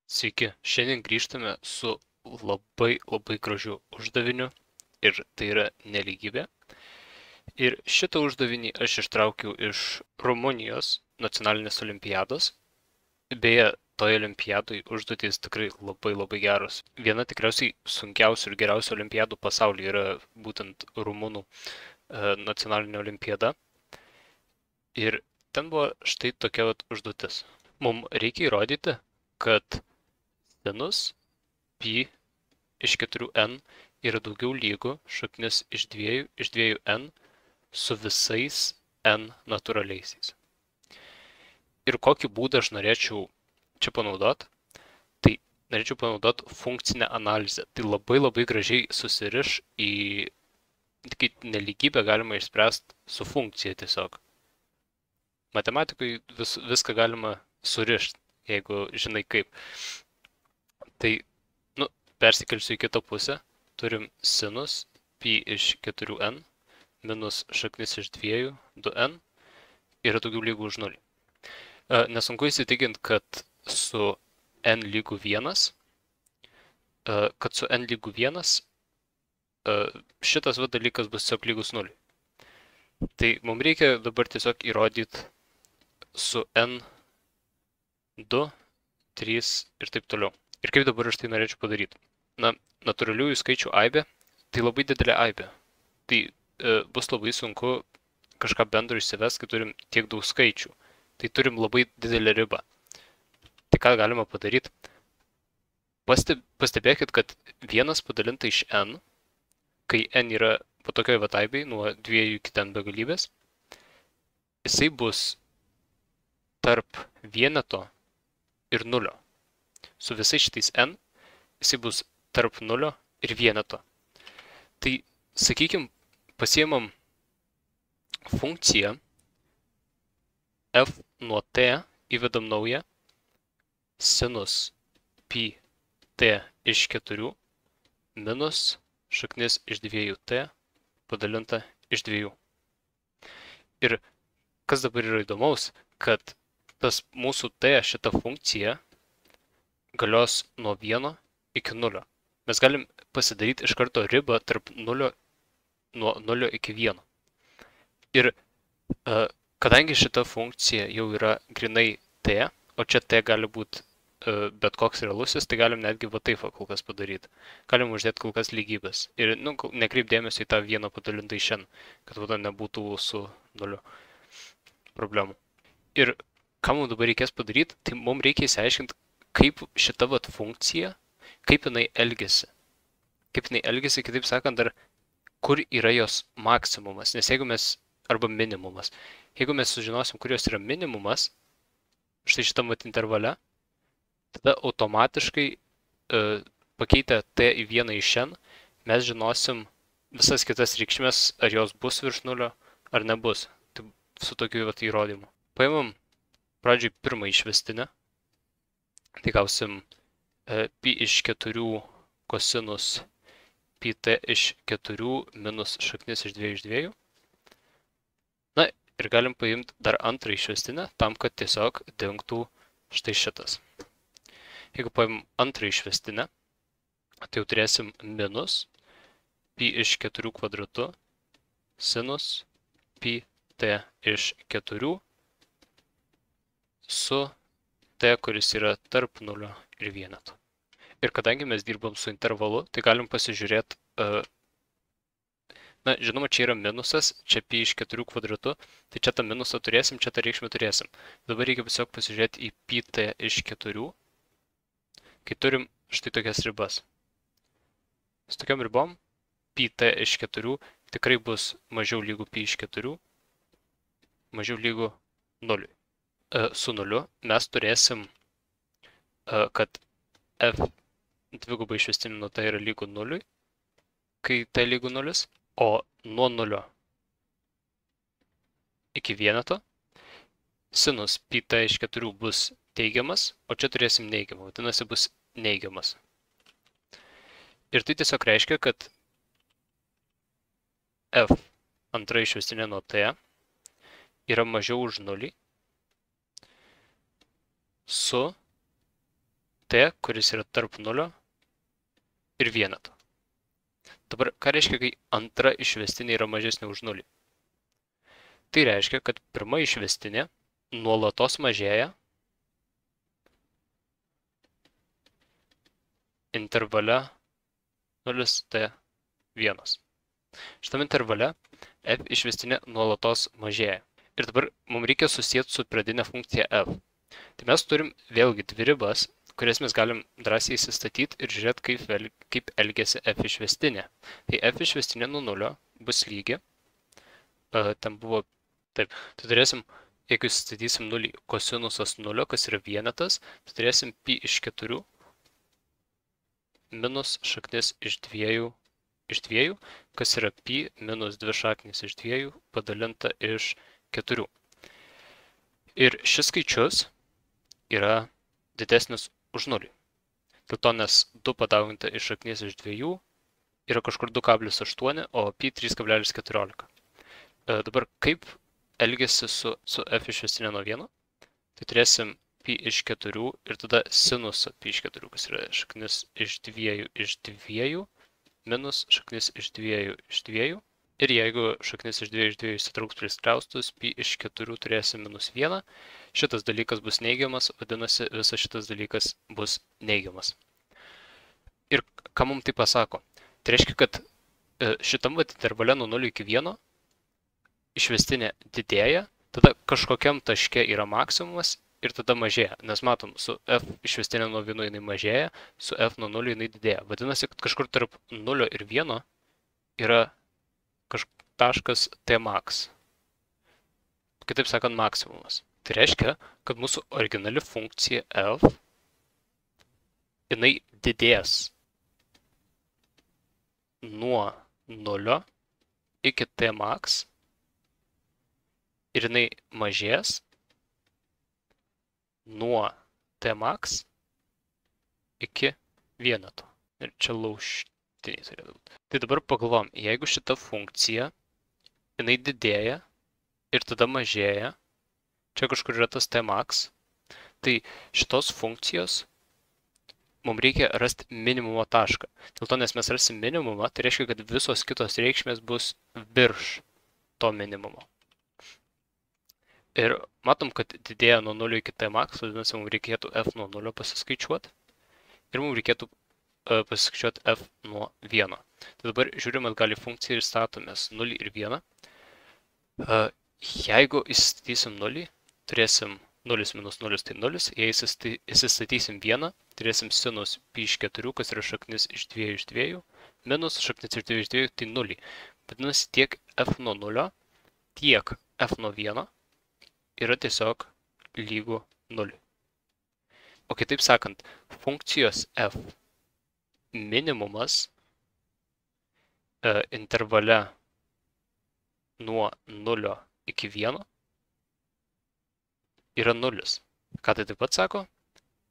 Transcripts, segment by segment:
Sveiki, šiandien grįžtame su labai gražiu uždaviniu ir tai yra nelygybė. Ir šitą uždavinį aš ištraukiau iš Rumunijos nacionalinės olimpiados. Beje, toje olimpiadoje užduotys tikrai labai geros. Viena tikriausiai sunkiausių ir geriausių olimpiadų pasaulyje yra būtent Rumunų nacionalinė olimpiada. Ir ten buvo štai tokia užduotis. Mums reikia įrodyti, kad sinus pi iš 4n yra daugiau lygu šaknis iš 2n su visais n natūraliaisiais. Ir kokį būdą aš norėčiau čia panaudoti? Tai norėčiau panaudoti funkcinę analizę. Tai labai gražiai susiriš į... Kai nelygybę galima išspręsti su funkcija tiesiog. Matematikoje viską galima surišti, jeigu žinai kaip. Tai, persikelsiu į kitą pusę. Turim sinus pi iš 4n minus šaknis iš 2n yra daugiau lygų už 0. Nesunku įsitikinti, kad su n lygų 1, šitas dalykas bus tiesiog lygus 0. Tai mums reikia dabar tiesiog įrodyti su n 2, 3 ir taip toliau. Ir kaip dabar aš tai norėčiau padaryti? Natūraliųjų skaičių aibė, tai labai didelė aibė. Tai bus labai sunku kažką bendro išsivesti, kai turim tiek daug skaičių. Tai turim labai didelę ribą. Tai ką galima padaryti? Pastebėkit, kad 1 padalinta iš n, kai n yra po tokioj aibei, nuo 2 iki ten begalybės, jisai bus tarp vieneto ir 0. Su visais šitais n, jisai bus tarp 0 ir vieneto. Tai, sakykim, pasiemam funkciją f nuo t, įvedam naują sinus pi t iš 4 minus šaknis iš 2t padalinta iš 2. Ir kas dabar yra įdomaus, kad tas mūsų t, šita funkcija, galios nuo 1 iki 0. Mes galim pasidaryti iš karto ribą tarp 0, nuo 0 iki 1. Ir kadangi šita funkcija jau yra grinai t, o čia t gali būti bet koks realusis, tai galim netgi taip kol kas padaryti. Galim uždėti kol kas lygybės. Ir nekreip dėmesio į tą 1 padalintą iš n, kad nebūtų su 0 problemų. Ir ką mums dabar reikės padaryti, tai mums reikia įsiaiškinti, kaip šita funkcija, kaip jinai elgiasi. Kaip jinai elgiasi, kitaip sakant, dar kur yra jos maksimumas, nes jeigu mes, arba minimumas, jeigu mes sužinosim, kur jos yra minimumas, štai šitam intervale, tada automatiškai pakeitę t į 1 iš n, mes žinosim visas kitas reikšmės, ar jos bus virš 0, ar nebus. Tai su tokiu įrodymu. Paimam pradžiai pirmą išvestinę. Tai gausim pi iš 4 kosinus pi t iš 4 minus šaknis iš 2 iš 2. Na ir galim paimti dar antrą išvestinę, tam, kad tiesiog dingtų štai šitas. Jeigu paimam antrą išvestinę, tai jau turėsim minus pi iš 4 kvadratu sinus pi t iš 4 su t, kuris yra tarp 0 ir vieneto. Ir kadangi mes dirbam su intervalu, tai galim pasižiūrėti, žinoma, čia yra minusas, čia pi iš 4 kvadratu, tai čia tą minusą turėsim, čia tą reikšmę turėsim. Dabar reikia tiesiog pasižiūrėti į pi t iš 4, kai turim štai tokias ribas. Su tokiam ribom, pi t iš 4 tikrai bus mažiau lygų pi iš 4, mažiau lygų 0. Su 0 mes turėsim, kad f dvigubai išvestinė nuo t yra lygų 0, kai t lygų 0, o nuo 0 iki vieneto sinus pi t iš 4 bus teigiamas, o čia turėsim neigiamą, vadinasi bus neigiamas. Ir tai tiesiog reiškia, kad f antra išvestinė nuo t yra mažiau už 0 su t, kuris yra tarp 0 ir vieneto. Dabar, ką reiškia, kai antra išvestinė yra mažesnė už 0? Tai reiškia, kad pirma išvestinė nuolatos mažėja intervale 0t1. Šitame intervale f išvestinė nuolatos mažėja. Ir dabar mums reikia susijęti su pradinė funkcija f. Tai mes turim vėlgi dvi ribas, kurias mes galim drąsiai įsistatyti ir žiūrėti, kaip elgiasi f išvestinė. Tai f išvestinė nuo 0 bus lygi. Ten buvo taip. Tai turėsim, jeigu įsistatysim 0 kosinusas 0, kas yra vienetas, tai turėsim pi iš 4 minus šaknis iš 2, kas yra pi minus 2 šaknis iš 2 padalinta iš 4. Ir šis skaičius yra didesnis už 0. Dėl to, nes 2 padauginta iš šaknies iš 2 yra kažkur 2,8, o pi 3,14. Dabar kaip elgiasi su f išvestinė nuo 1? Tai turėsim pi iš 4 ir tada sinusą pi iš 4, kas yra šaknis iš 2 minus šaknis iš 2. Ir jeigu šaknis iš 2 įsitrauks prie skliaustus, pi iš 4 turėsim minus 1. Šitas dalykas bus neigiamas, vadinasi, visas šitas dalykas bus neigiamas. Ir ką mums tai pasako? Tai reiškia, kad šitam intervale nuo 0 iki 1 išvestinė didėja, tada kažkokiam taške yra maksimumas ir tada mažėja. Nes matom, su f išvestinė nuo 1 jinai mažėja, su f nuo 0 jinai didėja. Vadinasi, kad kažkur tarp 0 ir 1 yra taškas t max. Kitaip sakant, maksimumas. Tai reiškia, kad mūsų originali funkcija f jinai didės nuo 0 iki t max ir jinai mažės nuo t max iki vieneto. Ir čia laužtiniai turėtų būti. Tai dabar pagalvom, jeigu šita funkcija jinai didėja ir tada mažėja, čia kažkur yra tas t max, tai šitos funkcijos mums reikia rasti minimumo tašką. Dėl to, nes mes rasim minimumą, tai reiškia, kad visos kitos reikšmės bus virš to minimumo. Ir matom, kad didėja nuo 0 iki t max, vadinasi, mums reikėtų f nuo 0 pasiskaičiuoti. Ir mums reikėtų pasiskaičiuoti f nuo 1. Tai dabar žiūrim atgal į funkciją ir statomės 0 ir 1. Jeigu įsistatysim 0, turėsim 0 minus 0 tai 0. Jei įsistatysim 1, turėsim sinus pi iš 4, kas yra šaknis iš 2, minus šaknis iš 2 tai 0. Vadinasi, tiek f nuo 0, tiek f nuo 1 yra tiesiog lygu 0. O kitaip sakant, funkcijos f minimumas intervale nuo 0 iki 1 yra 0. Ką tai taip pat sako?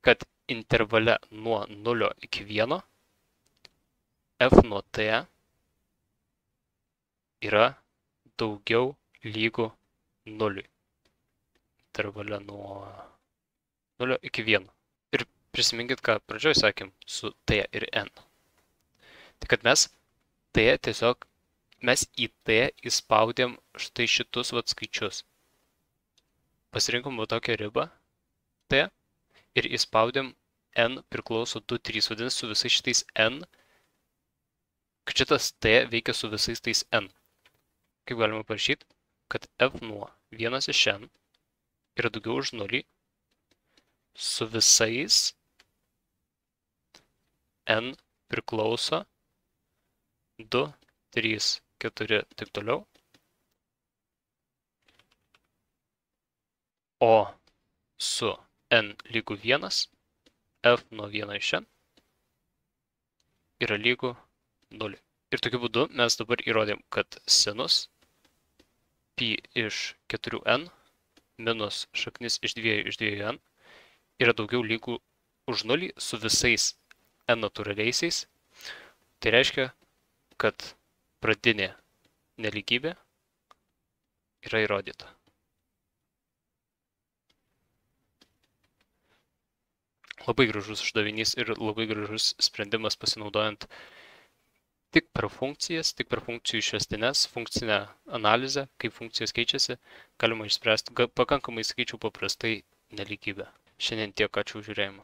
Kad intervale nuo 0 iki 1 f nuo t yra daugiau lygu 0. Intervale nuo 0 iki 1. Ir prisiminkit, ką pradžioj sakėm su t ir n. Tai kad mes į t įspaudėm štai šitus skaičius. Pasirinkom tokią ribą t ir įspaudėm n priklauso 2, 3. Vadinasi, su visais šitais n, kad šitas t veikia su visais tais n. Kaip galima parašyti, kad f nuo 1 iš n yra daugiau už 0 su visais n priklauso 2, 3, 4, taip toliau. O su n lygu 1, f nuo 1 iš n yra lygu 0. Ir tokiu būdu mes dabar įrodėm, kad sinus pi iš 4n minus šaknis iš 2n yra daugiau lygu už 0 su visais n natūraliaisiais. Tai reiškia, kad pradinė nelygybė yra įrodyta. Labai gražus uždavinys ir labai gražus sprendimas pasinaudojant tik per funkcijas, tik per funkcijų išvestines, funkcinę analizę, kaip funkcijos keičiasi, galima išspręsti pakankamai, sakyčiau, paprastai nelygybę. Šiandien tiek, ačiū už žiūrėjimą.